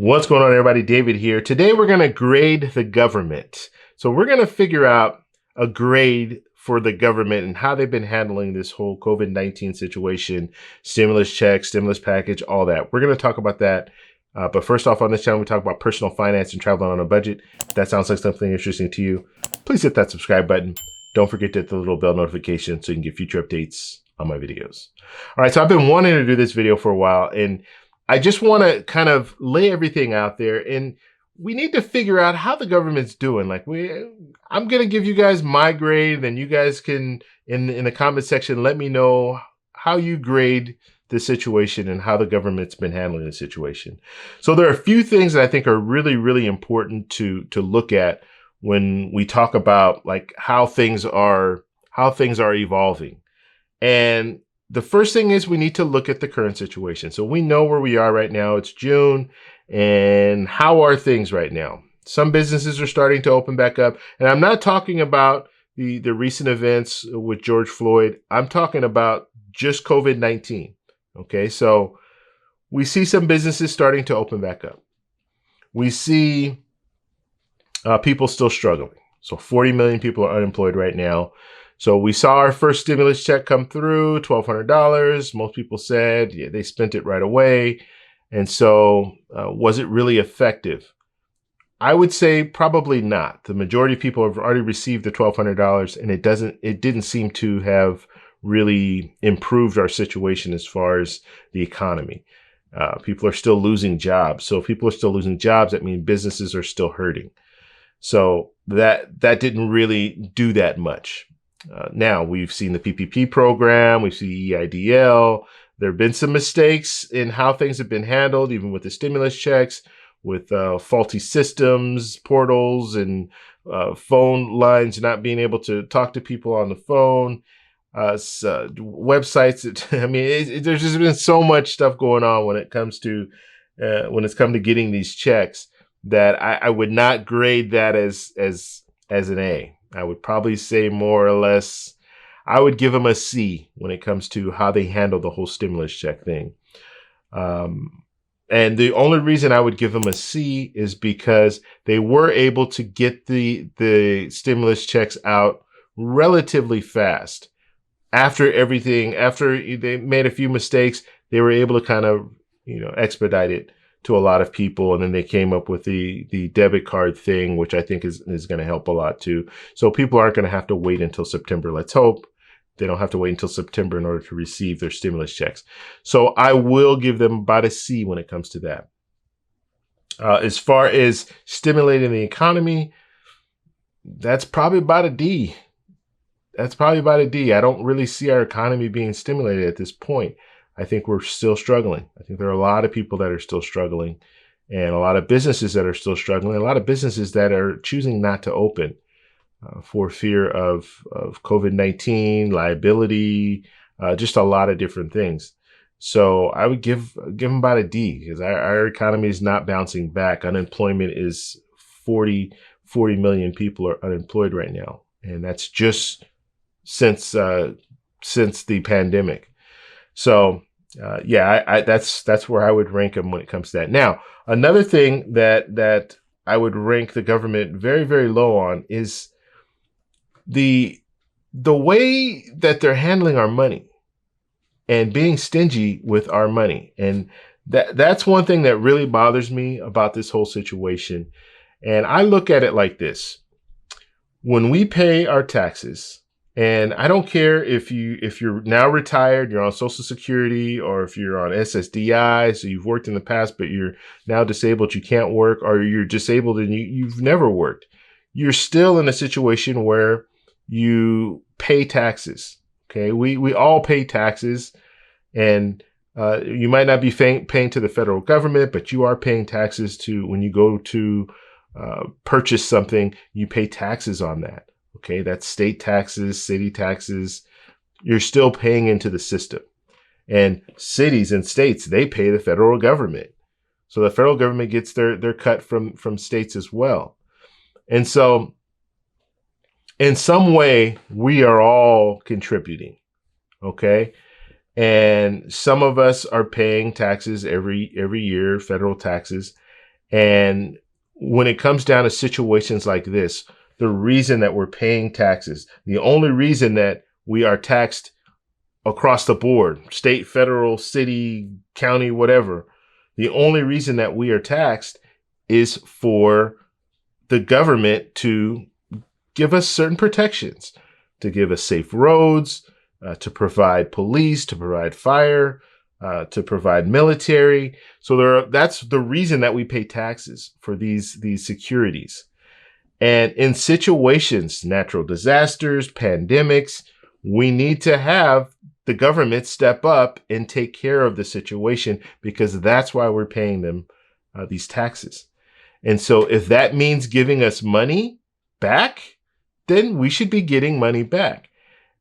What's going on, everybody? David here. Today we're going to grade the government. So we're going to figure out a grade for the government and how they've been handling this whole COVID-19 situation, stimulus check, stimulus package, all that. We're going to talk about that. But first off, on this channel, we talk about personal finance and traveling on a budget. If that sounds like something interesting to you, please hit that subscribe button. Don't forget to hit the little bell notification so you can get future updates on my videos. All right, so I've been wanting to do this video for a while, and I just want to kind of lay everything out there, and we need to figure out how the government's doing. I'm going to give you guys my grade, and you guys can, in the comment section, let me know how you grade the situation and how the government's been handling the situation. So there are a few things that I think are really, really important to look at when we talk about like how things are evolving. And the first thing is we need to look at the current situation. So we know where we are right now. It's June. And how are things right now? Some businesses are starting to open back up. And I'm not talking about the recent events with George Floyd. I'm talking about just COVID-19. Okay, so we see some businesses starting to open back up. We see people still struggling. So 40 million people are unemployed right now. So we saw our first stimulus check come through, $1,200. Most people said they spent it right away. And so was it really effective? I would say probably not. The majority of people have already received the $1,200, and it didn't seem to have really improved our situation as far as the economy. People are still losing jobs. So if people are still losing jobs, that means businesses are still hurting. So that didn't really do that much. Now we've seen the PPP program, we've seen EIDL. There have been some mistakes in how things have been handled, even with the stimulus checks, with faulty systems, portals, and phone lines not being able to talk to people on the phone, websites. I mean, there's just been so much stuff going on when it comes to getting these checks that I would not grade that as an A. I would probably say more or less, I would give them a C when it comes to how they handle the whole stimulus check thing. And the only reason I would give them a C is because they were able to get the stimulus checks out relatively fast. After they made a few mistakes, they were able to kind of, expedite it to a lot of people. And then they came up with the debit card thing, which I think is going to help a lot too. So people aren't going to have to wait until September. Let's hope they don't have to wait until September in order to receive their stimulus checks. So I will give them about a C when it comes to that. As far as stimulating the economy, that's probably about a D. I don't really see our economy being stimulated at this point. I think we're still struggling. I think there are a lot of people that are still struggling, and a lot of businesses that are still struggling, a lot of businesses that are choosing not to open for fear of COVID-19, liability, just a lot of different things. So I would give them about a D, because our economy is not bouncing back. Unemployment is 40 million people are unemployed right now, and that's just since the pandemic. So that's where I would rank them when it comes to that. Now, another thing that I would rank the government very, very low on is the way that they're handling our money and being stingy with our money. And that's one thing that really bothers me about this whole situation. And I look at it like this. When we pay our taxes, and I don't care if you're now retired, you're on Social Security, or if you're on SSDI, so you've worked in the past, but you're now disabled, you can't work, or you're disabled and you've never worked. You're still in a situation where you pay taxes. Okay, we all pay taxes, and you might not be paying to the federal government, but you are paying taxes to when you go to purchase something, you pay taxes on that. Okay, that's state taxes, city taxes. You're still paying into the system. And cities and states, they pay the federal government. So the federal government gets their cut from states as well. And so in some way, we are all contributing. Okay. And some of us are paying taxes every year, federal taxes. And when it comes down to situations like this, the reason that we're paying taxes, the only reason that we are taxed across the board, state, federal, city, county, whatever, the only reason that we are taxed is for the government to give us certain protections, to give us safe roads, to provide police, to provide fire, to provide military. So that's the reason that we pay taxes for these securities. And in situations, natural disasters, pandemics, we need to have the government step up and take care of the situation, because that's why we're paying them these taxes. And so if that means giving us money back, then we should be getting money back.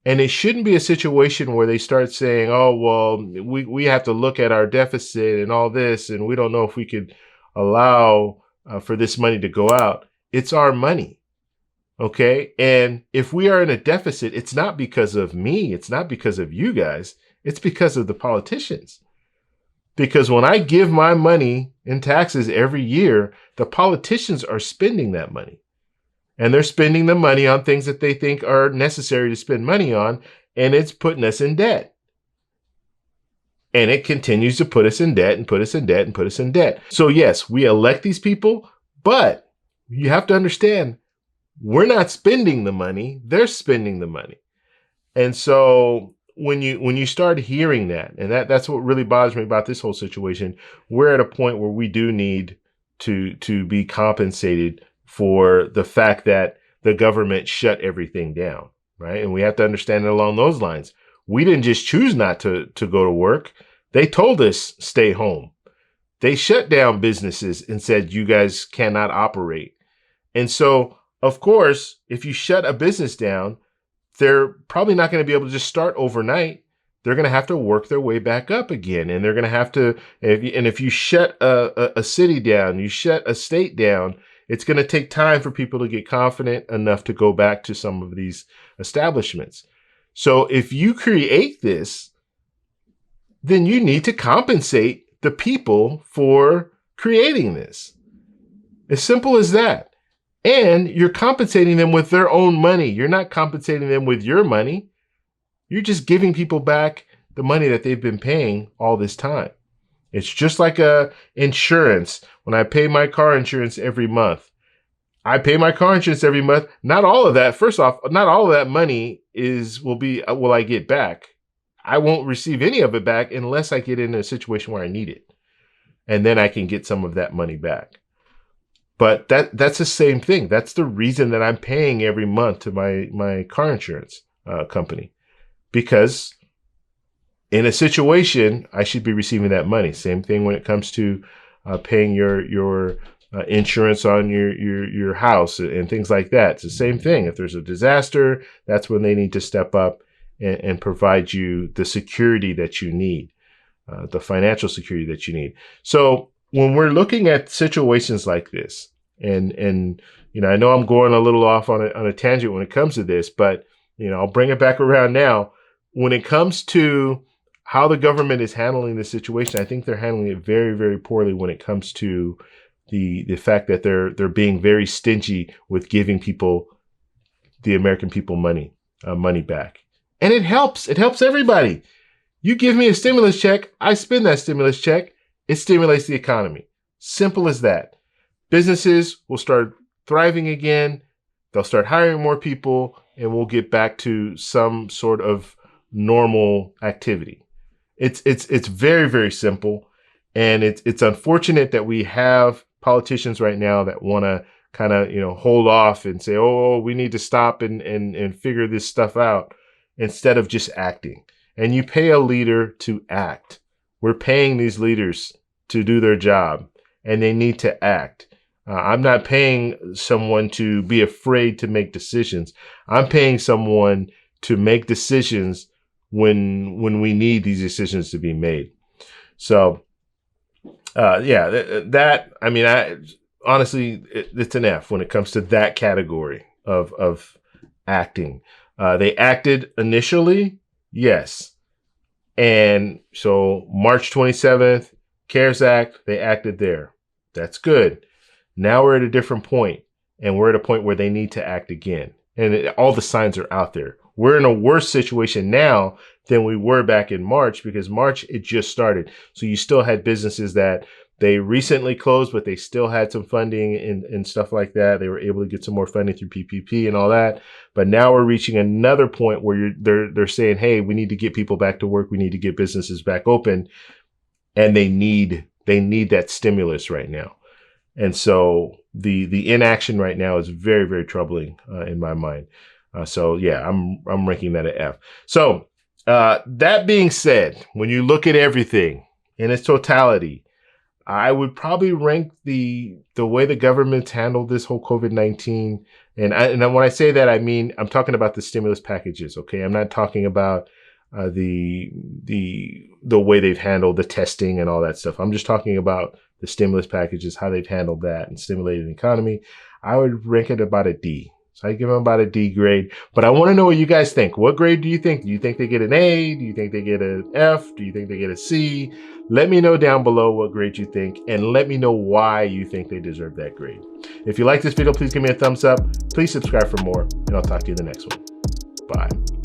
And it shouldn't be a situation where they start saying, oh, well, we have to look at our deficit and all this, and we don't know if we could allow for this money to go out. It's our money. Okay. And if we are in a deficit, it's not because of me. It's not because of you guys. It's because of the politicians. Because when I give my money in taxes every year, the politicians are spending that money. And they're spending the money on things that they think are necessary to spend money on, and it's putting us in debt. And it continues to put us in debt and put us in debt and put us in debt. So yes, we elect these people, but you have to understand, we're not spending the money, they're spending the money. And so when you start hearing that, and that's what really bothers me about this whole situation, we're at a point where we do need to be compensated for the fact that the government shut everything down, right? And we have to understand it along those lines. We didn't just choose not to go to work. They told us stay home. They shut down businesses and said, you guys cannot operate. And so, of course, if you shut a business down, they're probably not going to be able to just start overnight. They're going to have to work their way back up again. And they're going to have to, if you shut a city down, you shut a state down, it's going to take time for people to get confident enough to go back to some of these establishments. So if you create this, then you need to compensate the people for creating this. As simple as that. And you're compensating them with their own money. You're not compensating them with your money. You're just giving people back the money that they've been paying all this time. It's just like insurance. When I pay my car insurance every month, I pay my car insurance every month. Not all of that. First off, not all of that money will I get back. I won't receive any of it back unless I get in a situation where I need it. And then I can get some of that money back. But that's the same thing. That's the reason that I'm paying every month to my car insurance company, because in a situation, I should be receiving that money. Same thing when it comes to paying your insurance on your house and things like that. It's the same thing. If there's a disaster, that's when they need to step up and provide you the security that you need, the financial security that you need. So when we're looking at situations like this, and I know I'm going a little off on a tangent when it comes to this, but I'll bring it back around now. When it comes to how the government is handling this situation, I think they're handling it very, very poorly when it comes to the fact that they're being very stingy with giving the American people money back. And it helps everybody. You give me a stimulus check, I spend that stimulus check, it stimulates the economy. Simple as that. Businesses will start thriving again. They'll start hiring more people, and we'll get back to some sort of normal activity. It's very, very simple. And it's unfortunate that we have politicians right now that want to kind of, hold off and say, oh, we need to stop and figure this stuff out, instead of just acting. And you pay a leader to act. We're paying these leaders to do their job, and they need to act. I'm not paying someone to be afraid to make decisions. I'm paying someone to make decisions when we need these decisions to be made. So, honestly, it's an F when it comes to that category of acting. They acted initially, yes. And so March 27th, CARES Act, they acted there. That's good. Now we're at a different point, and we're at a point where they need to act again. And all the signs are out there. We're in a worse situation now than we were back in March, because March, it just started. So you still had businesses that they recently closed, but they still had some funding and stuff like that. They were able to get some more funding through PPP and all that. But now we're reaching another point where they're saying, hey, we need to get people back to work. We need to get businesses back open. And they need that stimulus right now. And so the inaction right now is very, very troubling in my mind. So yeah, I'm ranking that at F. So that being said, when you look at everything in its totality, I would probably rank the way the government's handled this whole COVID-19. And when I say that, I mean, I'm talking about the stimulus packages. Okay. I'm not talking about the way they've handled the testing and all that stuff. I'm just talking about the stimulus packages, how they've handled that and stimulated the economy. I would rank it about a D. So I give them about a D grade, but I want to know what you guys think. What grade do you think? Do you think they get an A? Do you think they get an F? Do you think they get a C? Let me know down below what grade you think, and let me know why you think they deserve that grade. If you like this video, please give me a thumbs up. Please subscribe for more, and I'll talk to you in the next one. Bye.